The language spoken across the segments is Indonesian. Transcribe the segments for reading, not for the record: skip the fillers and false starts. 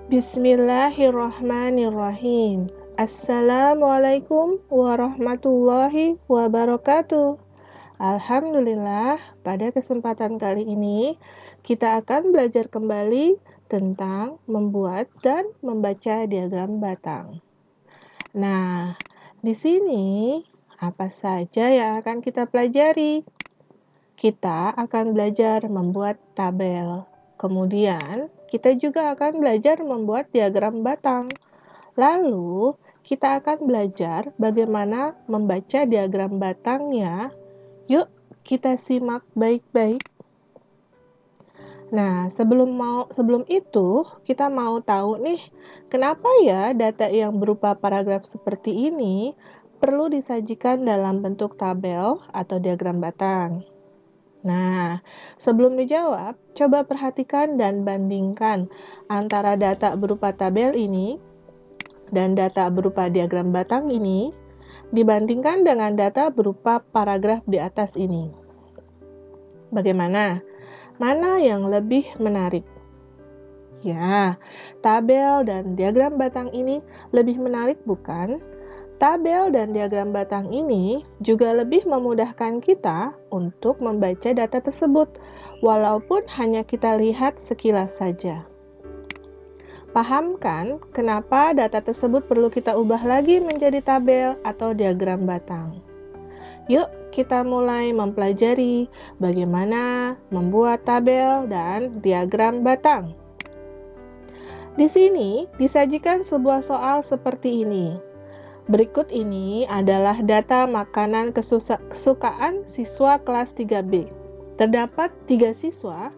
Bismillahirrahmanirrahim. Assalamualaikum warahmatullahi wabarakatuh. Alhamdulillah, pada kesempatan kali ini kita akan belajar kembali tentang membuat dan membaca diagram batang. Nah, di sini apa saja yang akan kita pelajari? Kita akan belajar membuat tabel. Kemudian, kita juga akan belajar membuat diagram batang. Lalu, kita akan belajar bagaimana membaca diagram batangnya. Yuk, kita simak baik-baik. Nah, sebelum itu, kita mau tahu nih, kenapa ya data yang berupa paragraf seperti ini perlu disajikan dalam bentuk tabel atau diagram batang? Nah, sebelum dijawab, coba perhatikan dan bandingkan antara data berupa tabel ini dan data berupa diagram batang ini dibandingkan dengan data berupa paragraf di atas ini. Bagaimana? Mana yang lebih menarik? Ya, tabel dan diagram batang ini lebih menarik, bukan? Tabel dan diagram batang ini juga lebih memudahkan kita untuk membaca data tersebut, walaupun hanya kita lihat sekilas saja. Paham kan kenapa data tersebut perlu kita ubah lagi menjadi tabel atau diagram batang? Yuk, kita mulai mempelajari bagaimana membuat tabel dan diagram batang. Di sini disajikan sebuah soal seperti ini. Berikut ini adalah data makanan kesukaan siswa kelas 3B. Terdapat 3 siswa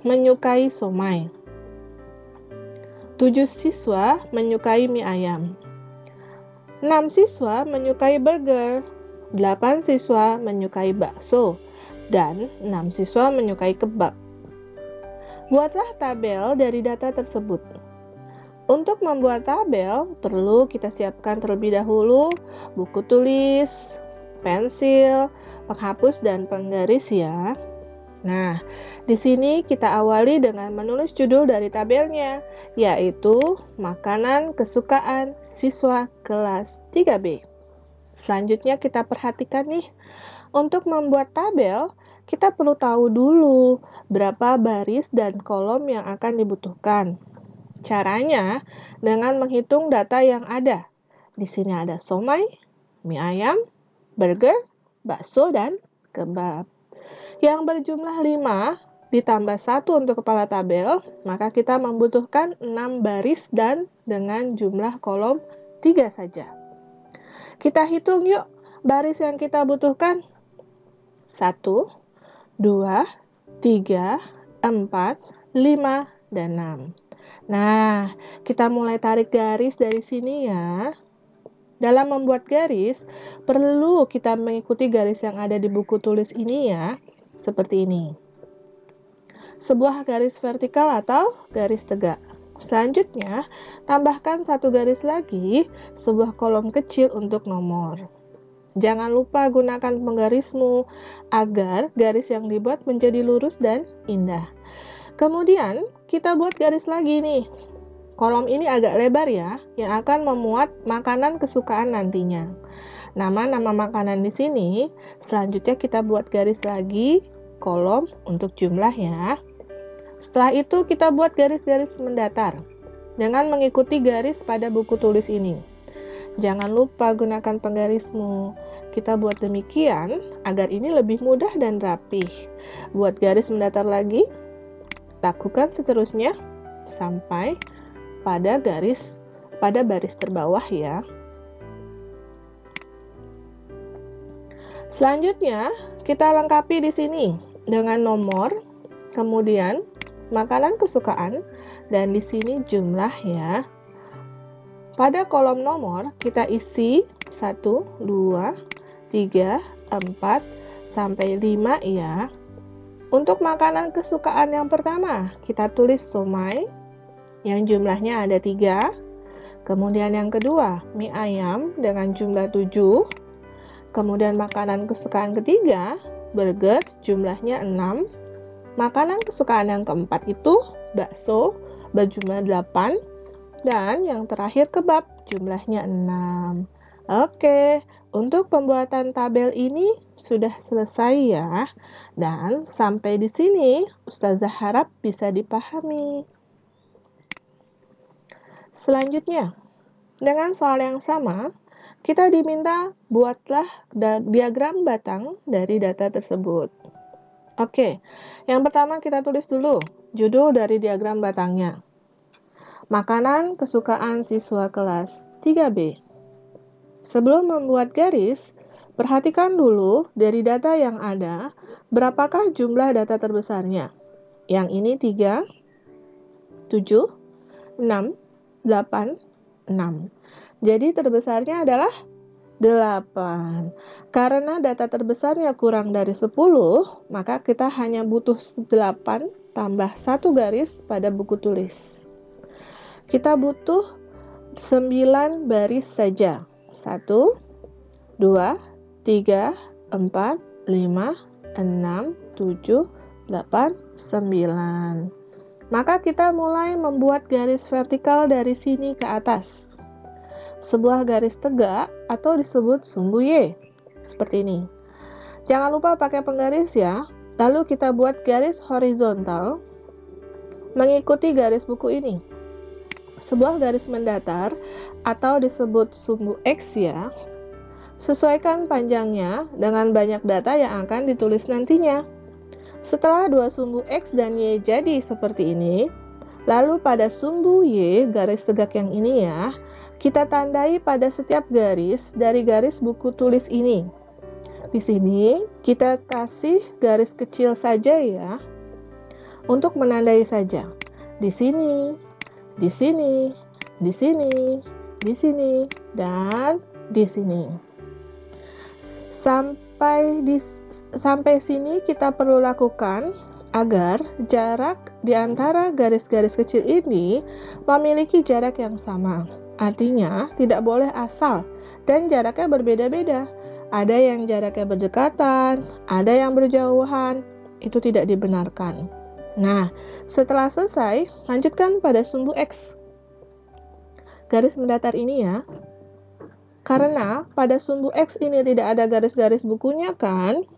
menyukai somai. 7 siswa menyukai mie ayam. 6 siswa menyukai burger. 8 siswa menyukai bakso. Dan 6 siswa menyukai kebab. Buatlah tabel dari data tersebut. Untuk membuat tabel, perlu kita siapkan terlebih dahulu buku tulis, pensil, penghapus, dan penggaris ya. Nah, di sini kita awali dengan menulis judul dari tabelnya, yaitu Makanan Kesukaan Siswa Kelas 3B. Selanjutnya kita perhatikan nih, untuk membuat tabel, kita perlu tahu dulu berapa baris dan kolom yang akan dibutuhkan. Caranya dengan menghitung data yang ada. Di sini ada somai, mie ayam, burger, bakso, dan kebab. Yang berjumlah 5 ditambah 1 untuk kepala tabel, maka kita membutuhkan 6 baris dan dengan jumlah kolom 3 saja. Kita hitung yuk baris yang kita butuhkan. 1, 2, 3, 4, 5, dan 6. Nah, kita mulai tarik garis dari sini ya. Dalam membuat garis, perlu kita mengikuti garis yang ada di buku tulis ini ya, seperti ini. Sebuah garis vertikal atau garis tegak. Selanjutnya, tambahkan 1 garis lagi, sebuah kolom kecil untuk nomor. Jangan lupa gunakan penggarismu agar garis yang dibuat menjadi lurus dan indah. Kemudian, kita buat garis lagi nih. Kolom ini agak lebar ya, yang akan memuat makanan kesukaan nantinya. Nama-nama makanan di sini, selanjutnya kita buat garis lagi, kolom untuk jumlah ya. Setelah itu, kita buat garis-garis mendatar dengan mengikuti garis pada buku tulis ini. Jangan lupa gunakan penggarismu. Kita buat demikian agar ini lebih mudah dan rapih. Buat garis mendatar lagi. Lakukan seterusnya sampai pada baris terbawah ya. Selanjutnya, kita lengkapi di sini dengan nomor, kemudian makanan kesukaan, dan di sini jumlah ya. Pada kolom nomor, kita isi 1, 2, 3, 4, sampai 5 ya. Untuk makanan kesukaan yang pertama, kita tulis somai, yang jumlahnya ada 3. Kemudian yang kedua, mie ayam dengan jumlah 7. Kemudian makanan kesukaan ketiga, burger, jumlahnya 6. Makanan kesukaan yang keempat itu bakso, berjumlah 8. Dan yang terakhir kebab, jumlahnya 6. Oke, untuk pembuatan tabel ini sudah selesai ya. Dan sampai di sini Ustazah harap bisa dipahami. Selanjutnya, dengan soal yang sama, kita diminta buatlah diagram batang dari data tersebut. Oke, yang pertama kita tulis dulu judul dari diagram batangnya. Makanan kesukaan siswa kelas 3B. Sebelum membuat garis, perhatikan dulu dari data yang ada, berapakah jumlah data terbesarnya. Yang ini 3, 7, 6, 8, 6. Jadi terbesarnya adalah 8. Karena data terbesarnya kurang dari 10, maka kita hanya butuh 8 tambah 1 garis pada buku tulis. Kita butuh 9 baris saja. 1, 2, 3, 4, 5, 6, 7, 8, 9. Maka kita mulai membuat garis vertikal dari sini ke atas. Sebuah garis tegak atau disebut sumbu Y. Seperti ini. Jangan lupa pakai penggaris ya. Lalu kita buat garis horizontal mengikuti garis buku ini. Sebuah garis mendatar atau disebut sumbu X ya. Sesuaikan panjangnya dengan banyak data yang akan ditulis nantinya. Setelah dua sumbu X dan Y jadi seperti ini, lalu pada sumbu Y, garis tegak yang ini ya, kita tandai pada setiap garis dari garis buku tulis ini. Di sini kita kasih garis kecil saja ya, untuk menandai saja. Di sini, di sini, di sini, di sini, dan di sini. Sampai sini kita perlu lakukan agar jarak di antara garis-garis kecil ini memiliki jarak yang sama. Artinya, tidak boleh asal dan jaraknya berbeda-beda. Ada yang jaraknya berdekatan, ada yang berjauhan. Itu tidak dibenarkan. Nah, setelah selesai, lanjutkan pada sumbu X. Garis mendatar ini ya. Karena pada sumbu X ini tidak ada garis-garis bukunya kan,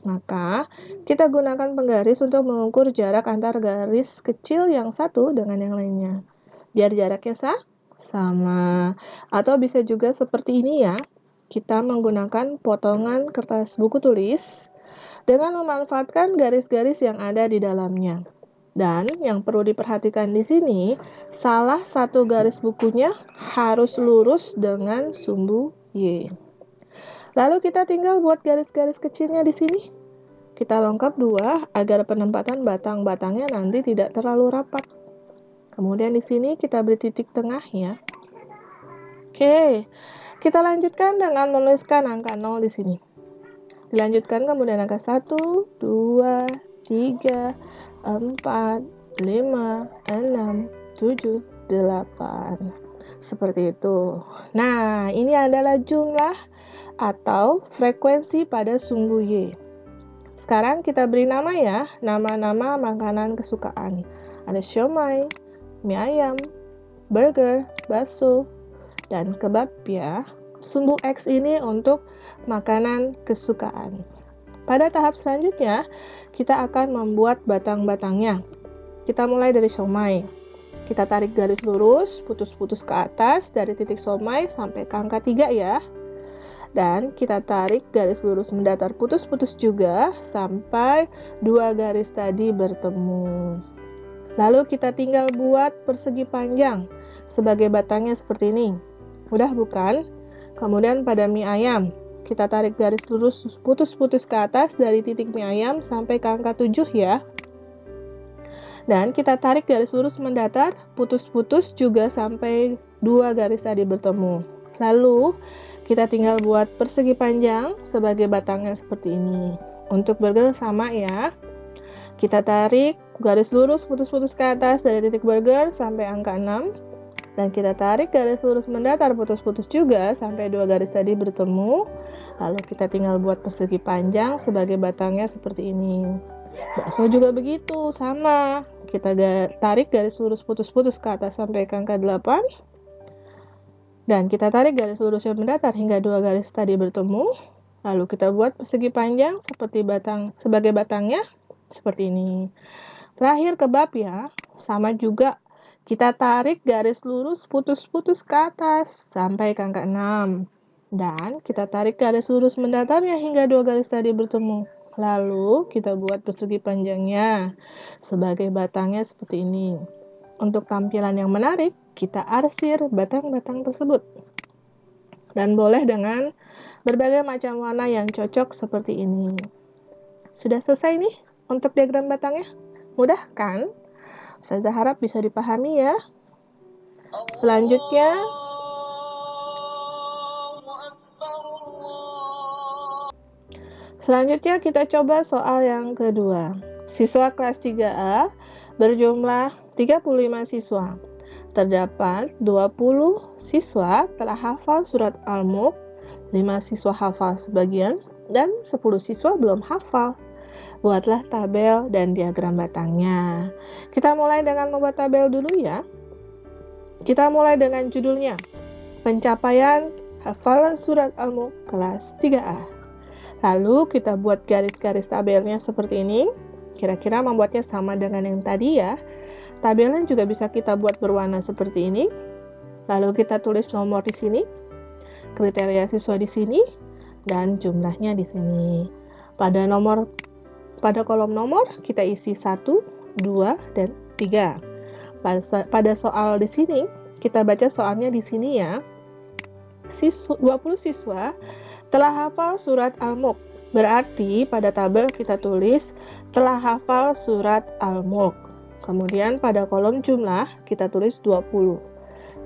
maka kita gunakan penggaris untuk mengukur jarak antar garis kecil yang satu dengan yang lainnya. Biar jaraknya sama. Atau bisa juga seperti ini ya. Kita menggunakan potongan kertas buku tulis dengan memanfaatkan garis-garis yang ada di dalamnya. Dan yang perlu diperhatikan di sini, salah satu garis bukunya harus lurus dengan sumbu Y. Lalu kita tinggal buat garis-garis kecilnya di sini. Kita lengkap dua agar penempatan batang-batangnya nanti tidak terlalu rapat. Kemudian di sini kita beri titik tengah ya. Oke, kita lanjutkan dengan menuliskan angka 0 di sini. Dilanjutkan kemudian angka 1, 2, 3, 4, 5, 6, 7, 8. Seperti itu. Nah, ini adalah jumlah atau frekuensi pada sumbu Y. Sekarang kita beri nama ya, nama-nama makanan kesukaan. Ada siomay, mie ayam, burger, bakso, dan kebab ya. Sumbu X ini untuk makanan kesukaan. Pada tahap selanjutnya, kita akan membuat batang-batangnya. Kita mulai dari siomay. Kita tarik garis lurus, putus-putus ke atas dari titik siomay sampai ke angka 3 ya. Dan kita tarik garis lurus mendatar putus-putus juga sampai dua garis tadi bertemu. Lalu kita tinggal buat persegi panjang sebagai batangnya seperti ini. Mudah bukan? Kemudian pada mie ayam, kita tarik garis lurus putus-putus ke atas dari titik mie ayam sampai ke angka 7 ya. Dan kita tarik garis lurus mendatar putus-putus juga sampai dua garis tadi bertemu. Lalu kita tinggal buat persegi panjang sebagai batangnya seperti ini. Untuk burger sama ya. Kita tarik garis lurus putus-putus ke atas dari titik burger sampai angka 6. Dan kita tarik garis lurus mendatar putus-putus juga sampai dua garis tadi bertemu. Lalu kita tinggal buat persegi panjang sebagai batangnya seperti ini. Bakso juga begitu, sama. kita tarik garis lurus putus-putus ke atas sampai ke angka 8. Dan kita tarik garis lurus yang mendatar hingga 2 garis tadi bertemu. Lalu kita buat persegi panjang sebagai batangnya, seperti ini. Terakhir ke bab ya, sama juga. Kita tarik garis lurus putus-putus ke atas sampai ke angka 6. Dan kita tarik garis lurus mendatarnya hingga 2 garis tadi bertemu. Lalu kita buat persegi panjangnya sebagai batangnya seperti ini. Untuk tampilan yang menarik, kita arsir batang-batang tersebut. Dan boleh dengan berbagai macam warna yang cocok seperti ini. Sudah selesai nih untuk diagram batangnya? Mudah kan? Ustazah harap bisa dipahami ya. Selanjutnya kita coba soal yang kedua. Siswa kelas 3A berjumlah 35 siswa. Terdapat 20 siswa telah hafal surat Al-Mulk, 5 siswa hafal sebagian, dan 10 siswa belum hafal. Buatlah tabel dan diagram batangnya. Kita mulai dengan membuat tabel dulu ya. Kita mulai dengan judulnya, Pencapaian Hafalan Surat Al-Mulk kelas 3A. Lalu kita buat garis-garis tabelnya seperti ini. Kira-kira membuatnya sama dengan yang tadi ya. Tabelnya juga bisa kita buat berwarna seperti ini. Lalu kita tulis nomor di sini, kriteria siswa di sini, dan jumlahnya di sini. Pada kolom nomor kita isi 1, 2, dan 3. Pada soal di sini, kita baca soalnya di sini ya. 20 siswa telah hafal surat Al-Mulk. Berarti pada tabel kita tulis telah hafal surat Al-Mulk. Kemudian pada kolom jumlah kita tulis 20.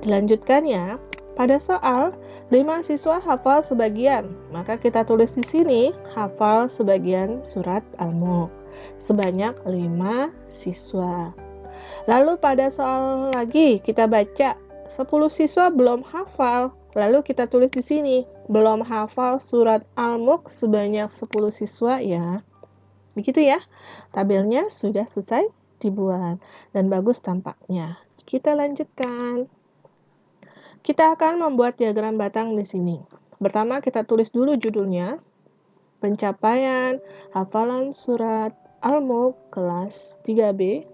Dilanjutkan ya. Pada soal 5 siswa hafal sebagian, maka kita tulis di sini hafal sebagian surat Al-Mulk. Sebanyak 5 siswa. Lalu pada soal lagi kita baca 10 siswa belum hafal. Lalu kita tulis di sini, belum hafal surat Al-Mulk sebanyak 10 siswa ya. Begitu ya, tabelnya sudah selesai dibuat dan bagus tampaknya. Kita lanjutkan. Kita akan membuat diagram batang di sini. Pertama kita tulis dulu judulnya, Pencapaian Hafalan Surat Al-Mulk kelas 3B,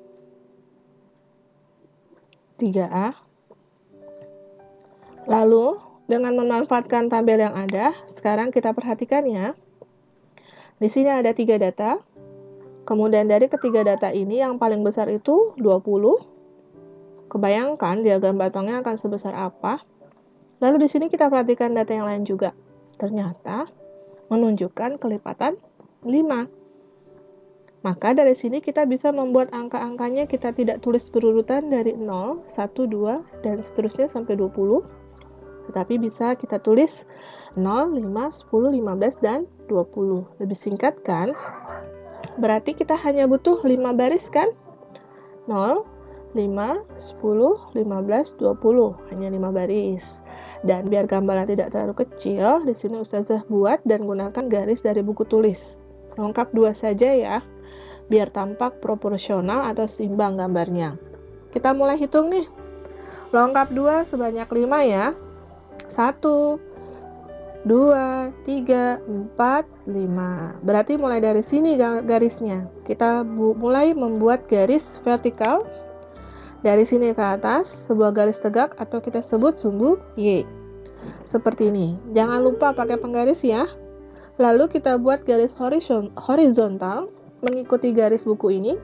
3A. Lalu, dengan memanfaatkan tabel yang ada, sekarang kita perhatikan ya. Di sini ada 3 data. Kemudian dari ketiga data ini yang paling besar itu 20. Kebayangkan diagram batangnya akan sebesar apa? Lalu di sini kita perhatikan data yang lain juga. Ternyata menunjukkan kelipatan 5. Maka dari sini kita bisa membuat angka-angkanya kita tidak tulis berurutan dari 0, 1, 2, dan seterusnya sampai 20. Tetapi bisa kita tulis 0, 5, 10, 15, dan 20. Lebih singkat kan? Berarti kita hanya butuh 5 baris kan? 0, 5, 10, 15, 20. Hanya 5 baris. Dan biar gambarnya tidak terlalu kecil, di sini Ustazah buat dan gunakan garis dari buku tulis. Lengkap 2 saja ya, biar tampak proporsional atau seimbang gambarnya. Kita mulai hitung nih. Lengkap 2 sebanyak 5 ya. 1, 2, 3, 4, 5. Berarti mulai dari sini garisnya. Kita mulai membuat garis vertikal. Dari sini ke atas, sebuah garis tegak atau kita sebut sumbu Y. Seperti ini. Jangan lupa pakai penggaris ya. Lalu kita buat garis horizontal mengikuti garis buku ini.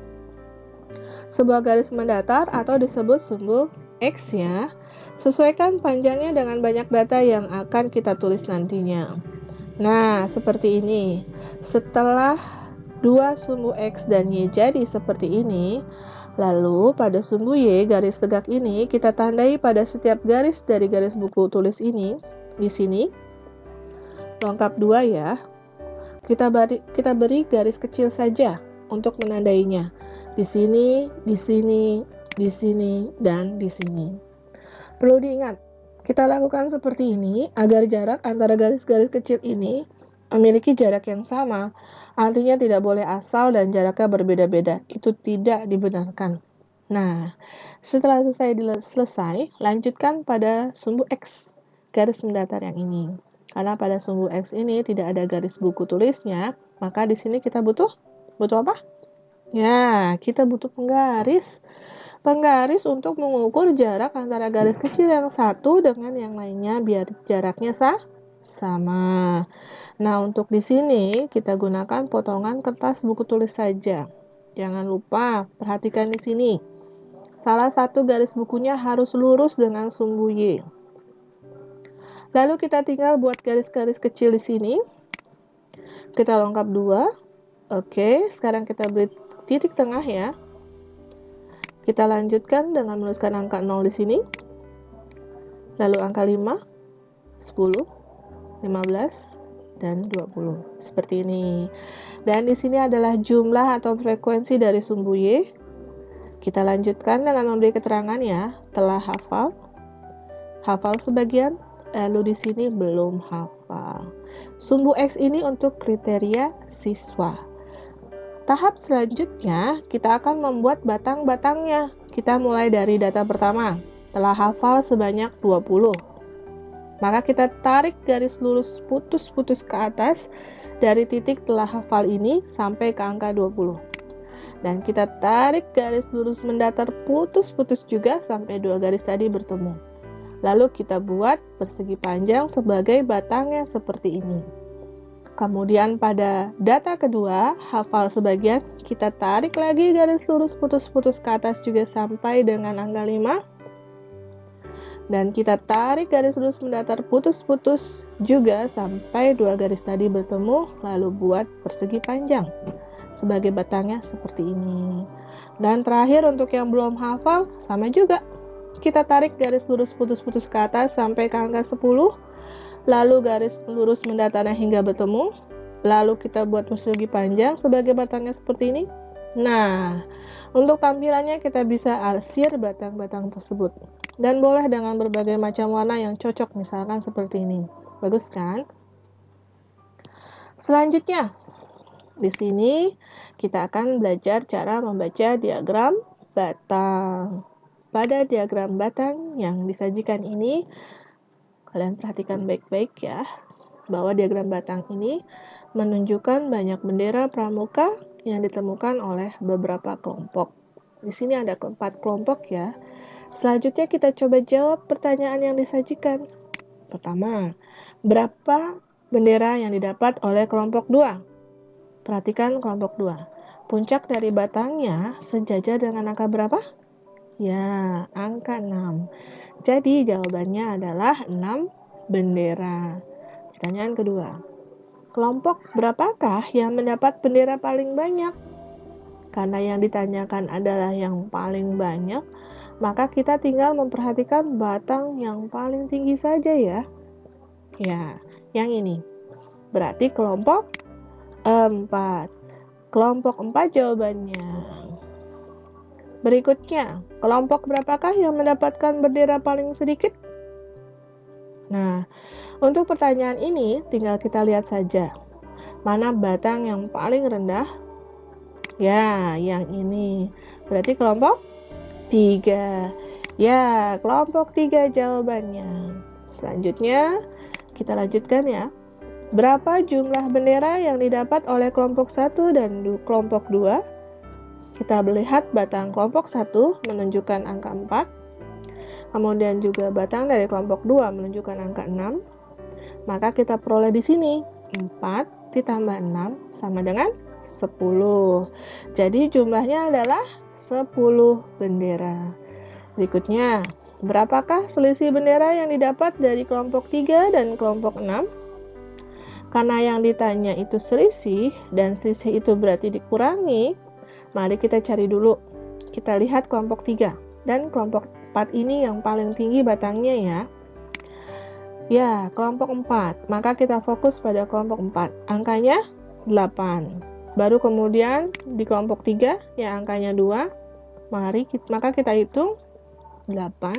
Sebuah garis mendatar atau disebut sumbu X ya. Sesuaikan panjangnya dengan banyak data yang akan kita tulis nantinya. Nah, seperti ini. Setelah 2 sumbu X dan Y jadi seperti ini, lalu pada sumbu Y, garis tegak ini, kita tandai pada setiap garis dari garis buku tulis ini, di sini. Lengkap 2 ya. Kita beri garis kecil saja untuk menandainya. Di sini, di sini, di sini, dan di sini. Perlu diingat, kita lakukan seperti ini agar jarak antara garis-garis kecil ini memiliki jarak yang sama. Artinya tidak boleh asal dan jaraknya berbeda-beda. Itu tidak dibenarkan. Nah, setelah selesai, lanjutkan pada sumbu X, garis mendatar yang ini. Karena pada sumbu X ini tidak ada garis buku tulisnya, maka di sini kita butuh apa? Ya, kita butuh penggaris. Penggaris untuk mengukur jarak antara garis kecil yang satu dengan yang lainnya biar jaraknya sama. Nah, untuk di sini kita gunakan potongan kertas buku tulis saja. Jangan lupa perhatikan di sini. Salah satu garis bukunya harus lurus dengan sumbu Y. Lalu kita tinggal buat garis-garis kecil di sini. Kita lengkap 2. Oke, sekarang kita beri titik tengah ya. Kita lanjutkan dengan menuliskan angka 0 di sini. Lalu angka 5, 10, 15, dan 20. Seperti ini. Dan di sini adalah jumlah atau frekuensi dari sumbu Y. Kita lanjutkan dengan memberi keterangan ya, telah hafal sebagian, lalu di sini belum hafal. Sumbu X ini untuk kriteria siswa. Tahap selanjutnya, kita akan membuat batang-batangnya. Kita mulai dari data pertama, telah hafal sebanyak 20. Maka kita tarik garis lurus putus-putus ke atas dari titik telah hafal ini sampai ke angka 20. Dan kita tarik garis lurus mendatar putus-putus juga sampai 2 garis tadi bertemu. Lalu kita buat persegi panjang sebagai batangnya seperti ini. Kemudian pada data kedua, hafal sebagian, kita tarik lagi garis lurus putus-putus ke atas juga sampai dengan angka 5. Dan kita tarik garis lurus mendatar putus-putus juga sampai 2 garis tadi bertemu, lalu buat persegi panjang sebagai batangnya seperti ini. Dan terakhir untuk yang belum hafal, sama juga. Kita tarik garis lurus putus-putus ke atas sampai ke angka 10, lalu garis lurus mendatarnya hingga bertemu, lalu kita buat persegi panjang sebagai batangnya seperti ini. Nah, untuk tampilannya kita bisa arsir batang-batang tersebut. Dan boleh dengan berbagai macam warna yang cocok, misalkan seperti ini. Bagus kan? Selanjutnya, di sini kita akan belajar cara membaca diagram batang. Pada diagram batang yang disajikan ini, kalian perhatikan baik-baik ya, bahwa diagram batang ini menunjukkan banyak bendera pramuka yang ditemukan oleh beberapa kelompok. Di sini ada 4 kelompok ya. Selanjutnya kita coba jawab pertanyaan yang disajikan. Pertama, berapa bendera yang didapat oleh kelompok 2? Perhatikan kelompok 2. Puncak dari batangnya sejajar dengan angka berapa? Ya, angka 6. Jadi jawabannya adalah 6 bendera. Pertanyaan kedua. Kelompok berapakah yang mendapat bendera paling banyak? Karena yang ditanyakan adalah yang paling banyak, maka kita tinggal memperhatikan batang yang paling tinggi saja ya. Ya, yang ini. Berarti kelompok 4. Kelompok 4 jawabannya. Berikutnya, kelompok berapakah yang mendapatkan bendera paling sedikit? Nah, untuk pertanyaan ini tinggal kita lihat saja. Mana batang yang paling rendah? Ya, yang ini. Berarti kelompok 3. Ya, kelompok 3 jawabannya. Selanjutnya, kita lanjutkan ya. Berapa jumlah bendera yang didapat oleh kelompok 1 dan kelompok 2? Kita melihat batang kelompok 1 menunjukkan angka 4. Kemudian juga batang dari kelompok 2 menunjukkan angka 6. Maka kita peroleh di sini 4 ditambah 6 sama dengan 10. Jadi jumlahnya adalah 10 bendera. Berikutnya, berapakah selisih bendera yang didapat dari kelompok 3 dan kelompok 6? Karena yang ditanya itu selisih, dan selisih itu berarti dikurangi, mari kita cari dulu. Kita lihat kelompok 3 dan kelompok 4 ini yang paling tinggi batangnya ya. Ya, kelompok 4. Maka kita fokus pada kelompok 4. Angkanya 8. Baru kemudian di kelompok 3 yang angkanya 2. Maka kita hitung 8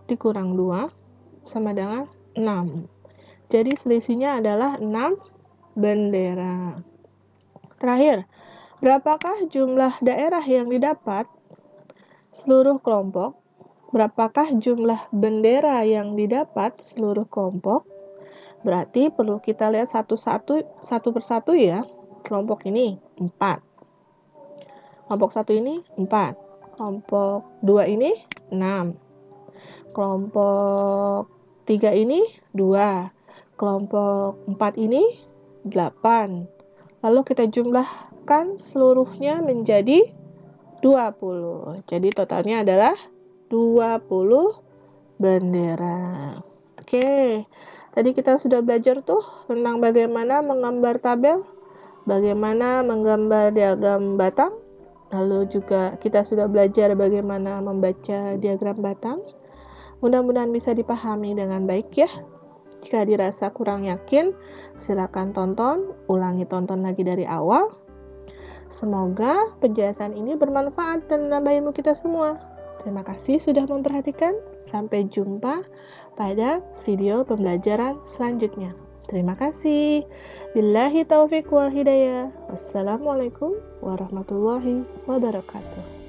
dikurang 2 sama dengan 6. Jadi selisihnya adalah 6 bendera. Terakhir, berapakah jumlah daerah yang didapat? seluruh kelompok, berapakah jumlah bendera yang didapat seluruh kelompok? Berarti perlu kita lihat satu persatu ya. Kelompok ini 4. Kelompok 1 ini 4. Kelompok 2 ini 6. Kelompok 3 ini 2. Kelompok 4 ini 8. Lalu kita jumlahkan seluruhnya menjadi 20. Jadi totalnya adalah 20 bendera. Oke, tadi kita sudah belajar tuh tentang bagaimana menggambar tabel, bagaimana menggambar diagram batang, lalu juga kita sudah belajar bagaimana membaca diagram batang. Mudah-mudahan bisa dipahami dengan baik ya. Jika dirasa kurang yakin, silakan ulangi tonton lagi dari awal. Semoga penjelasan ini bermanfaat dan menambah ilmu kita semua. Terima kasih sudah memperhatikan. Sampai jumpa pada video pembelajaran selanjutnya. Terima kasih. Billahi taufiq wal hidayah. Wassalamualaikum warahmatullahi wabarakatuh.